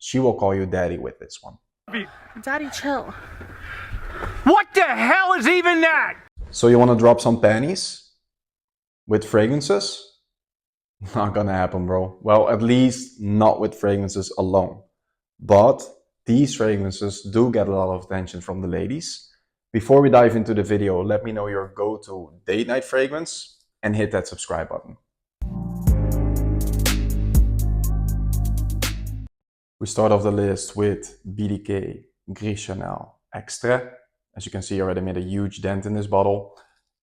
She will call you daddy with this one. Daddy, chill. What the hell is even that? So you want to drop some panties with fragrances? Not gonna happen, bro. Well, at least not with fragrances alone. But these fragrances do get a lot of attention from the ladies. Before we dive into the video, let me know your go-to date night fragrance and hit that subscribe button. We start off the list with BDK Gris Charnel Extrait. As you can see, I already made a huge dent in this bottle.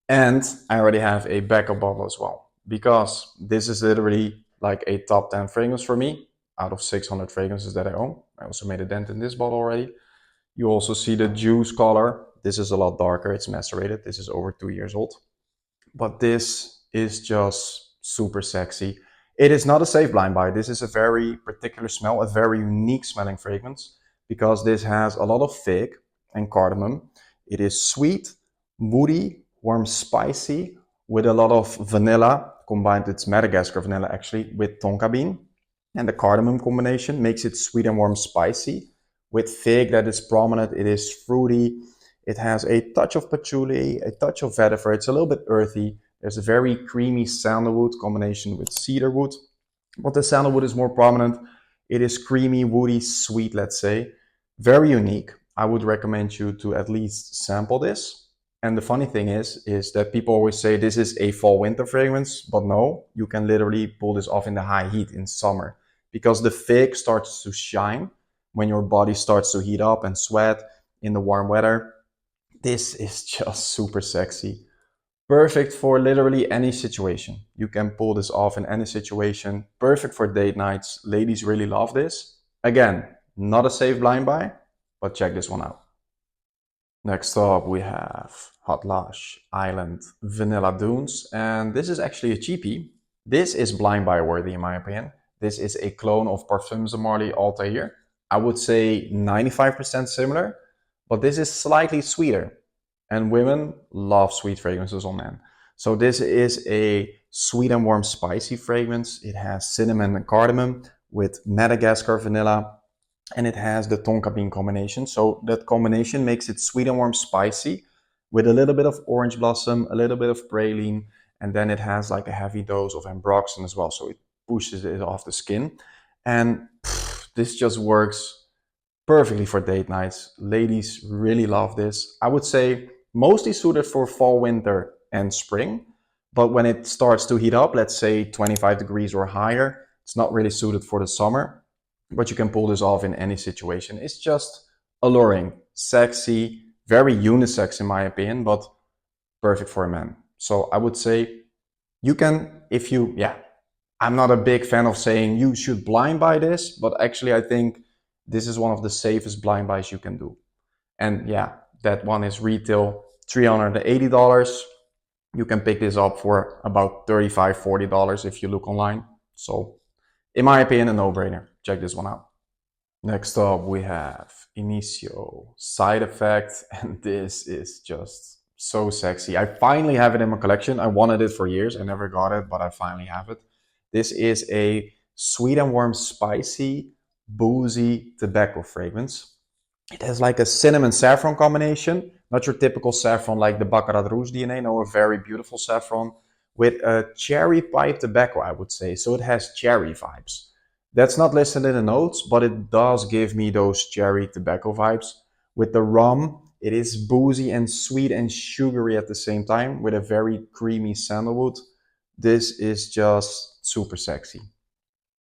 And I already have a backup bottle as well, because this is literally like a top 10 fragrance for me out of 600 fragrances that I own. I also made a dent in this bottle already. You also see the juice color. This is a lot darker, it's macerated. This is over 2 years old. But this is just super sexy. It is not a safe blind buy. This is a very particular smell, a very unique smelling fragrance, because this has a lot of fig and cardamom. It is sweet, woody, warm, spicy, with a lot of vanilla combined. It's Madagascar vanilla actually, with tonka bean. And the cardamom combination makes it sweet and warm, spicy. With fig that is prominent, it is fruity. It has a touch of patchouli, a touch of vetiver. It's a little bit earthy. There's a very creamy sandalwood combination with cedarwood. But the sandalwood is more prominent. It is creamy, woody, sweet, let's say. Very unique. I would recommend you to at least sample this. And the funny thing is that people always say this is a fall-winter fragrance, but no, you can literally pull this off in the high heat in summer, because the fig starts to shine when your body starts to heat up and sweat in the warm weather. This is just super sexy. Perfect for literally any situation. You can pull this off in any situation. Perfect for date nights. Ladies really love this. Again, not a safe blind buy, but check this one out. Next up we have Khadlaj Island Vanilla Dunes, and this is actually a cheapie. This is blind buy worthy in my opinion. This is a clone of Parfums de Marly Altair. I would say 95% similar, but this is slightly sweeter. And women love sweet fragrances on men. So this is a sweet and warm spicy fragrance. It has cinnamon and cardamom with Madagascar vanilla, and it has the tonka bean combination. So that combination makes it sweet and warm spicy with a little bit of orange blossom, a little bit of praline, and then it has like a heavy dose of ambroxan as well. So it pushes it off the skin. And this just works perfectly for date nights. Ladies really love this. I would say mostly suited for fall, winter, and spring. But when it starts to heat up, let's say 25 degrees or higher, it's not really suited for the summer. But you can pull this off in any situation. It's just alluring, sexy, very unisex in my opinion, but perfect for a man. So I would say you can, if you, I'm not a big fan of saying you should blind buy this, but actually I think this is one of the safest blind buys you can do. And yeah, that one is retail $380. You can pick this up for about $35, $40 if you look online. So in my opinion, a no-brainer. Check this one out. Next up we have Initio Side Effect, and this is just so sexy. I finally have it in my collection. I wanted it for years. I never got it, but I finally have it. This is a sweet and warm, spicy, boozy tobacco fragrance. It has like a cinnamon saffron combination, not your typical saffron like the Bacchus Rouge DNA, no, a very beautiful saffron with a cherry pipe tobacco, I would say. So it has cherry vibes. That's not listed in the notes, but it does give me those cherry tobacco vibes. With the rum, it is boozy and sweet and sugary at the same time with a very creamy sandalwood. This is just super sexy.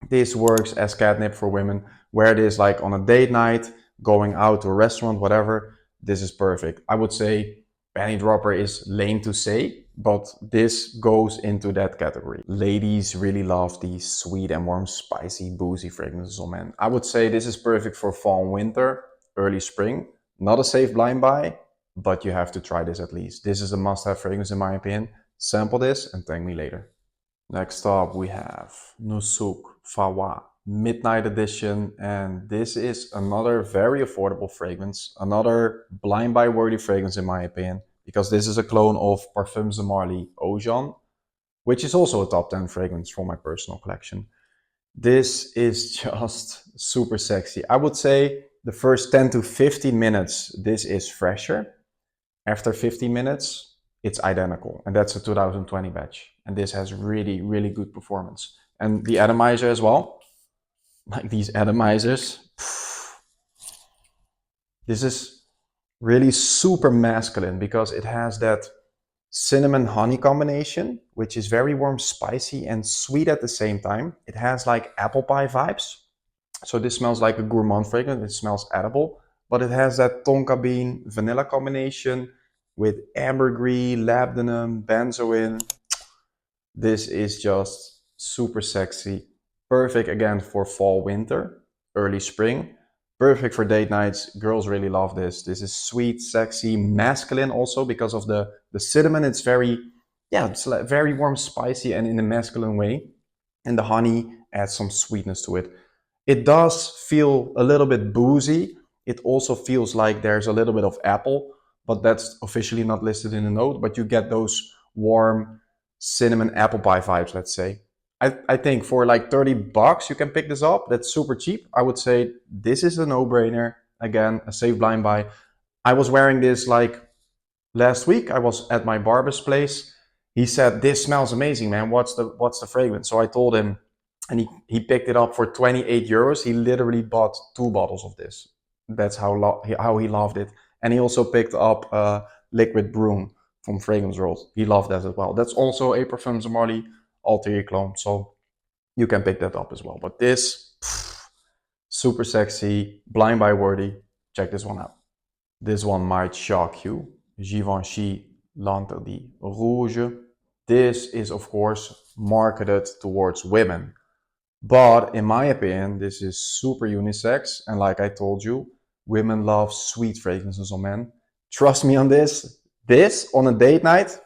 This works as catnip for women. Wear this like on a date night, going out to a restaurant, whatever. This is perfect. I would say Panty Dropper is lame to say, but this goes into that category. Ladies really love these sweet and warm, spicy, boozy fragrances on men. I would say this is perfect for fall and winter, early spring. Not a safe blind buy, but you have to try this at least. This is a must-have fragrance in my opinion. Sample this and thank me later. Next up we have Nusuk Fawah Midnight Edition, and this is another very affordable fragrance, another blind buy worthy fragrance in my opinion, because this is a clone of Parfums de Marly Ocean, which is also a top 10 fragrance from my personal collection. This is just super sexy. I would say the first 10 to 15 minutes, this is fresher. After 15 minutes, it's identical. And that's a 2020 batch. And this has really, really good performance. And the atomizer as well. Like these atomizers. This is really super masculine because it has that cinnamon honey combination, which is very warm, spicy, and sweet at the same time. It has like apple pie vibes. So this smells like a gourmand fragrance. It smells edible, but it has that tonka bean vanilla combination with ambergris, labdanum, benzoin. This is just super sexy. Perfect again for fall, winter, early spring. Perfect for date nights. Girls really love this. This is sweet, sexy, masculine also because of the cinnamon. It's very, yeah, it's like very warm, spicy, and in a masculine way. And the honey adds some sweetness to it. It does feel a little bit boozy. It also feels like there's a little bit of apple, but that's officially not listed in the note. But you get those warm cinnamon apple pie vibes, let's say. I think for like 30 bucks, you can pick this up. That's super cheap. I would say this is a no-brainer. Again, a safe blind buy. I was wearing this like last week. I was at my barber's place. He said, "This smells amazing, man. What's the fragrance?" So I told him, and he picked it up for 28 euros. He literally bought 2 bottles of this. That's how he loved it. And he also picked up a liquid broom from Fragrance World. He loved that as well. That's also a Parfums Marly Alter clone, so you can pick that up as well. But this, super sexy, blind buy worthy. Check this one out. This one might shock you. Givenchy L'Interdit Rouge. This is of course marketed towards women. But in my opinion, this is super unisex. And like I told you, women love sweet fragrances on men. Trust me on this. This on a date night,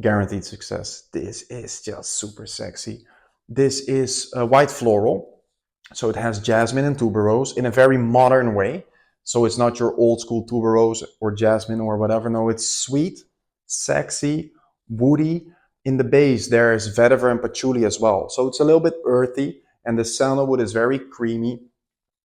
guaranteed success. This is just super sexy. This is white floral. So it has jasmine and tuberose in a very modern way. So it's not your old school tuberose or jasmine or whatever. No, it's sweet, sexy, woody. In the base, there's vetiver and patchouli as well. So it's a little bit earthy, and the sandalwood is very creamy,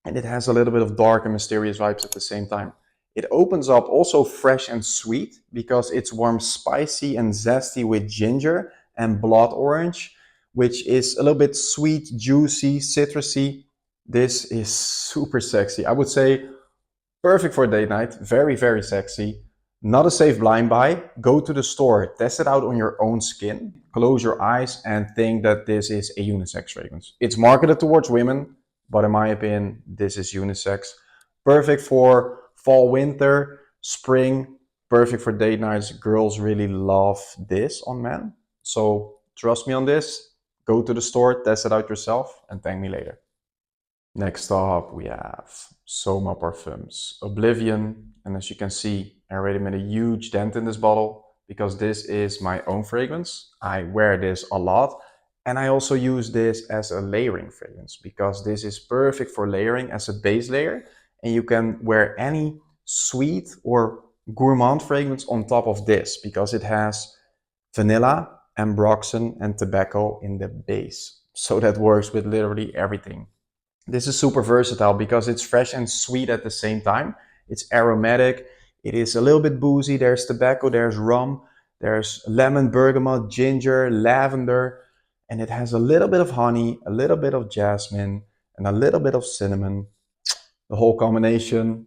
and it has a little bit of dark and mysterious vibes at the same time. It opens up also fresh and sweet because it's warm, spicy, and zesty with ginger and blood orange, which is a little bit sweet, juicy, citrusy. This is super sexy. I would say perfect for a date night. Very, very sexy. Not a safe blind buy. Go to the store, test it out on your own skin, close your eyes, and think that this is a unisex fragrance. It's marketed towards women, but in my opinion, this is unisex. Perfect for fall, winter, spring. Perfect for date nights. Girls really love this on men. So trust me on this. Go to the store, test it out yourself, and thank me later. Next up, we have Soma Parfums Oblivion. And as you can see, I already made a huge dent in this bottle because this is my own fragrance. I wear this a lot. And I also use this as a layering fragrance because this is perfect for layering as a base layer. And you can wear any sweet or gourmand fragrance on top of this because it has vanilla, ambroxan, and tobacco in the base. So that works with literally everything. This is super versatile because it's fresh and sweet at the same time. It's aromatic. It is a little bit boozy. There's tobacco, there's rum, there's lemon, bergamot, ginger, lavender, and it has a little bit of honey, a little bit of jasmine, and a little bit of cinnamon. The whole combination,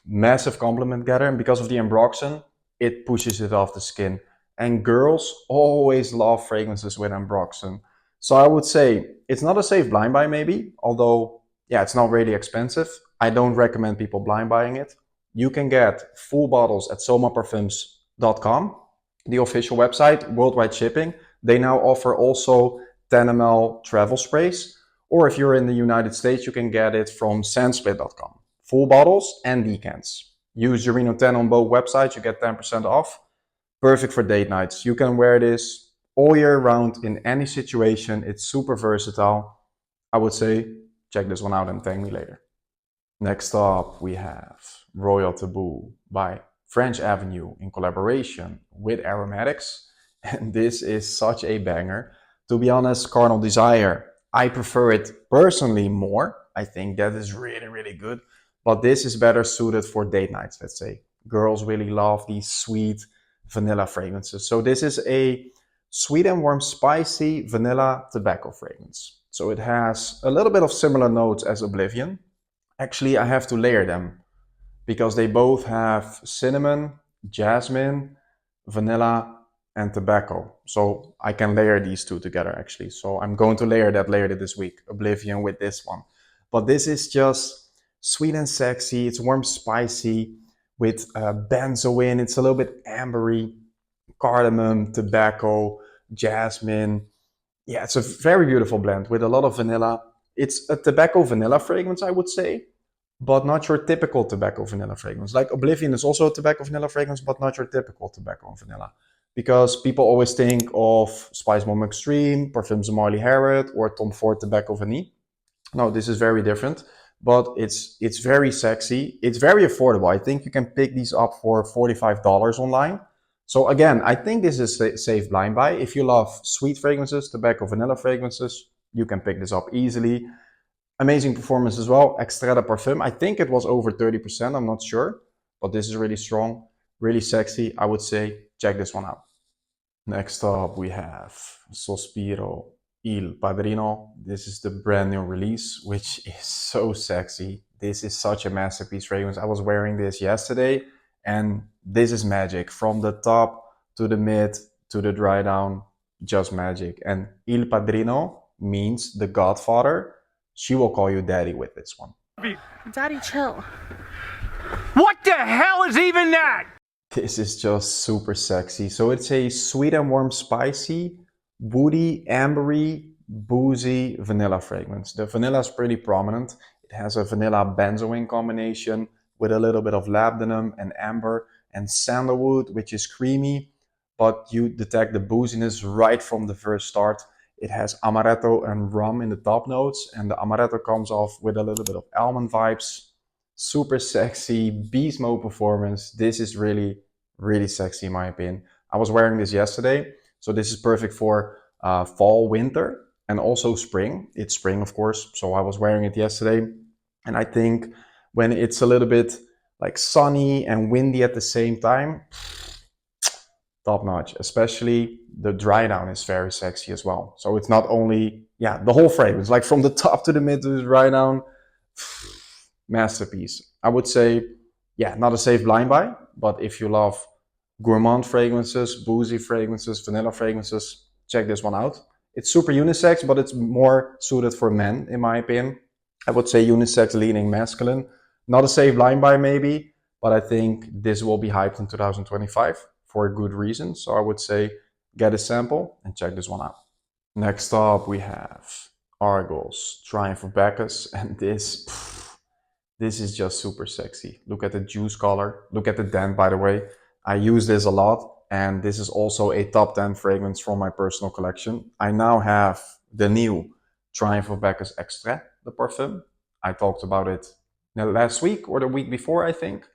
massive compliment getter. And because of the ambroxan, it pushes it off the skin. And girls always love fragrances with ambroxan. So I would say it's not a safe blind buy maybe, although yeah, it's not really expensive. I don't recommend people blind buying it. You can get full bottles at somaparfums.com, the official website, worldwide shipping. They now offer also 10 ml travel sprays, or if you're in the United States, you can get it from sandsplit.com. Full bottles and decants. Use Jarino 10 on both websites, you get 10% off. Perfect for date nights. You can wear this all year round in any situation. It's super versatile. I would say check this one out and thank me later. Next up, we have Royal Taboo by French Avenue in collaboration with Aromatix. And this is such a banger. To be honest, Carnal Desire, I prefer it personally more. I think that is really, really good. But this is better suited for date nights, let's say. Girls really love these sweet vanilla fragrances. So this is a sweet and warm spicy vanilla tobacco fragrance. So it has a little bit of similar notes as Oblivion. Actually, I have to layer them because they both have cinnamon, jasmine, vanilla, and tobacco. So I can layer these two together actually. So I'm going to layer that later this week, Oblivion with this one. But this is just sweet and sexy. It's warm, spicy with benzoin. It's a little bit ambery, cardamom, tobacco, jasmine. Yeah, it's a very beautiful blend with a lot of vanilla. It's a tobacco vanilla fragrance, I would say, but not your typical tobacco vanilla fragrance. Like Oblivion is also a tobacco vanilla fragrance, but not your typical tobacco vanilla. Because people always think of Spice Bomb Extreme, Parfums de Marley Harrod, or Tom Ford Tobacco Vanille. No, this is very different, but it's very sexy. It's very affordable. I think you can pick these up for $45 online. So again, I think this is a safe blind buy. If you love sweet fragrances, tobacco vanilla fragrances, you can pick this up easily. Amazing performance as well. Extrait de Parfum. I think it was over 30%. I'm not sure, but this is really strong, really sexy. I would say check this one out. Next up, we have Sospiro Il Padrino. This is the brand new release, which is so sexy. This is such a masterpiece fragrance. I was wearing this yesterday, and this is magic. From the top to the mid to the dry down, just magic. And Il Padrino means the Godfather. She will call you daddy with this one. Daddy, chill. What the hell is even that? This is just super sexy. So it's a sweet and warm, spicy, woody, ambery, boozy vanilla fragrance. The vanilla is pretty prominent. It has a vanilla benzoin combination with a little bit of labdanum and amber and sandalwood, which is creamy, but you detect the booziness right from the first start. It has amaretto and rum in the top notes, and the amaretto comes off with a little bit of almond vibes. Super sexy, beast mode performance. This is really, really sexy in my opinion. I was wearing this yesterday, so this is perfect for fall, winter, and also spring. It's spring, of course, so I was wearing it yesterday. And I think when it's a little bit like sunny and windy at the same time, top notch. Especially the dry down is very sexy as well. So it's not only, yeah, the whole fragrance, like from the top to the mid to the dry down, masterpiece. I would say, yeah, not a safe blind buy, but if you love gourmand fragrances, boozy fragrances, vanilla fragrances, check this one out. It's super unisex, but it's more suited for men, in my opinion. I would say unisex leaning masculine. Not a safe blind buy maybe, but I think this will be hyped in 2025 for a good reason. So I would say get a sample and check this one out. Next up we have Argos, Triumph of Bacchus, and this is just super sexy. Look at the juice color, look at the dent by the way. I use this a lot, and this is also a top 10 fragrance from my personal collection. I now have the new Triumph of Bacchus Extrait de Parfum. I talked about it last week or the week before, I think.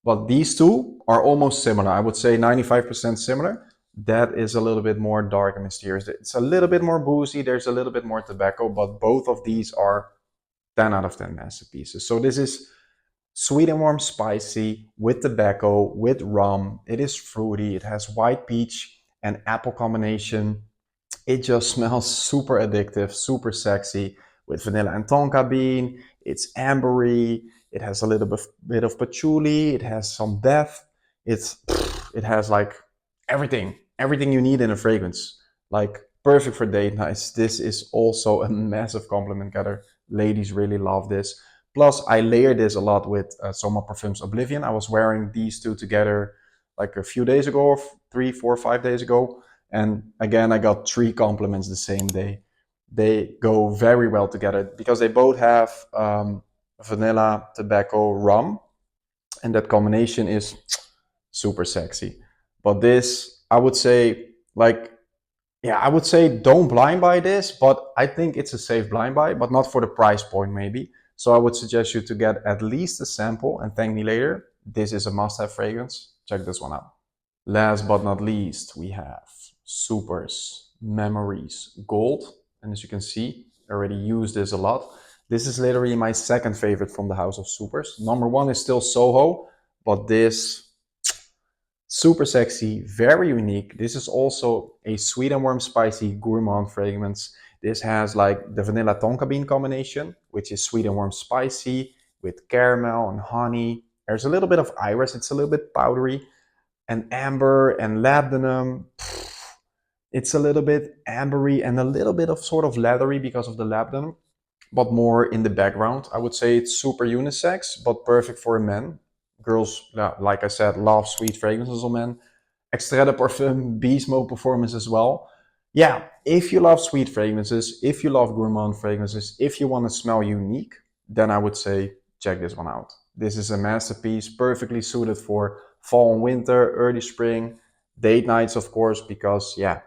But these two are almost similar. I would say 95% similar. That is a little bit more dark and mysterious. It's a little bit more boozy. There's a little bit more tobacco, but both of these are 10 out of 10 masterpieces. So this is sweet and warm spicy with tobacco, with rum. It is fruity. It has white peach and apple combination. It just smells super addictive, super sexy with vanilla and tonka bean. It's ambery. It has a little bit of patchouli. It has some depth. It has like everything you need in a fragrance. Like perfect for date nights. This is also a massive compliment getter. Ladies really love this. Plus, I layer this a lot with Soma Parfums Oblivion. I was wearing these two together like a few days ago, 3, 4, 5 days ago. And again, I got 3 compliments the same day. They go very well together because they both have vanilla, tobacco, rum. And that combination is super sexy. But this, I would say, like, yeah, I would say don't blind buy this, but I think it's a safe blind buy, but not for the price point maybe. So I would suggest you to get at least a sample and thank me later. This is a must-have fragrance. Check this one out. Last but not least, we have Superz Memories Gold. And as you can see, I already use this a lot. This is literally my second favorite from the house of Superz. Number one is still Soho, but this super sexy, very unique. This is also a sweet and warm spicy gourmand fragrance. This has like the vanilla tonka bean combination, which is sweet and warm spicy with caramel and honey. There's a little bit of iris, it's a little bit powdery, and amber and labdanum. It's a little bit ambery and a little bit of sort of leathery because of the labdanum, but more in the background. I would say it's super unisex, but perfect for men. Girls, like I said, love sweet fragrances on men. Extrait de Parfum, Beast Mode Performance as well. Yeah, if you love sweet fragrances, if you love gourmand fragrances, if you want to smell unique, then I would say check this one out. This is a masterpiece, perfectly suited for fall and winter, early spring, date nights of course, because yeah,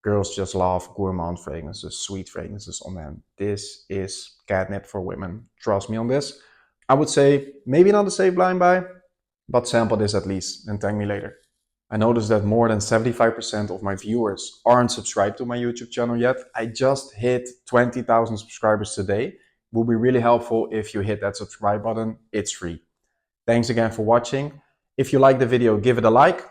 girls just love gourmand fragrances, sweet fragrances on men. This is catnip for women. Trust me on this. I would say maybe not a safe blind buy, but sample this at least and thank me later. I noticed that more than 75% of my viewers aren't subscribed to my YouTube channel yet. I just hit 20,000 subscribers today. It would be really helpful if you hit that subscribe button. It's free. Thanks again for watching. If you like the video, give it a like,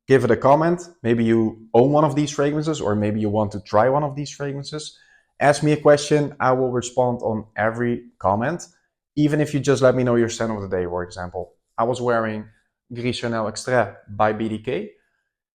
give it a comment. Maybe you own one of these fragrances or maybe you want to try one of these fragrances. Ask me a question. I will respond on every comment. Even if you just let me know your scent of the day, for example. I was wearing Gris Charnel Extrait by BDK.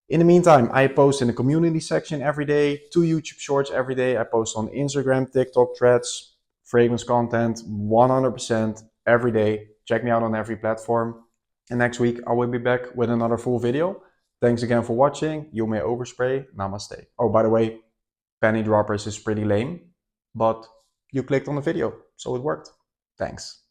In the meantime, I post in the community section every day, 2 YouTube shorts every day. I post on Instagram, TikTok, Threads, fragrance content, 100% every day. Check me out on every platform. And next week, I will be back with another full video. Thanks again for watching. You may overspray. Namaste. Oh, by the way, Panty Droppers is pretty lame, but you clicked on the video, so it worked. Thanks.